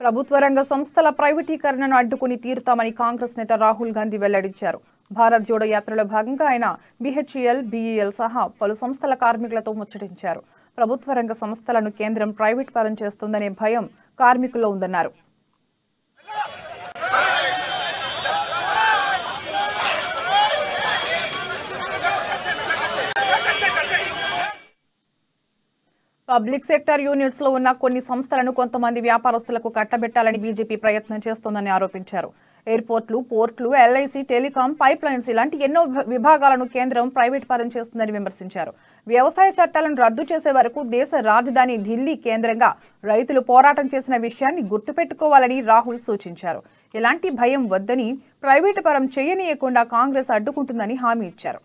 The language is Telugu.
ప్రభుత్వ రంగ సంస్థల ప్రైవేటీకరణను అడ్డుకుని తీరుతామని కాంగ్రెస్ నేత రాహుల్ గాంధీ వెల్లడించారు. భారత్ జోడో యాత్రలో భాగంగా ఆయన BHEL, BEL సహా పలు సంస్థల కార్మికులతో ముచ్చటించారు. ప్రభుత్వ రంగ సంస్థలను కేంద్రం ప్రైవేట్ పరం చేస్తుందనే భయం కార్మికుల్లో ఉందన్నారు. పబ్లిక్ సెక్టర్ యూనిట్స్ లో ఉన్న కొన్ని సంస్థలను కొంతమంది వ్యాపారస్తులకు కట్టబెట్టాలని బీజేపీ ప్రయత్నం చేస్తోందని ఆరోపించారు. ఎయిర్పోర్ట్లు, పోర్ట్లు, LIC, టెలికాం, పైప్ లైన్స్ ఇలాంటి ఎన్నో విభాగాలను కేంద్రం ప్రైవేట్ పరం చేస్తుందని విమర్శించారు. వ్యవసాయ చట్టాలను రద్దు చేసే వరకు దేశ రాజధాని ఢిల్లీ కేంద్రంగా రైతులు పోరాటం చేసిన విషయాన్ని గుర్తుపెట్టుకోవాలని రాహుల్ సూచించారు. ఎలాంటి భయం వద్దని, ప్రైవేటు పరం చేయనీయకుండా కాంగ్రెస్ అడ్డుకుంటుందని హామీ ఇచ్చారు.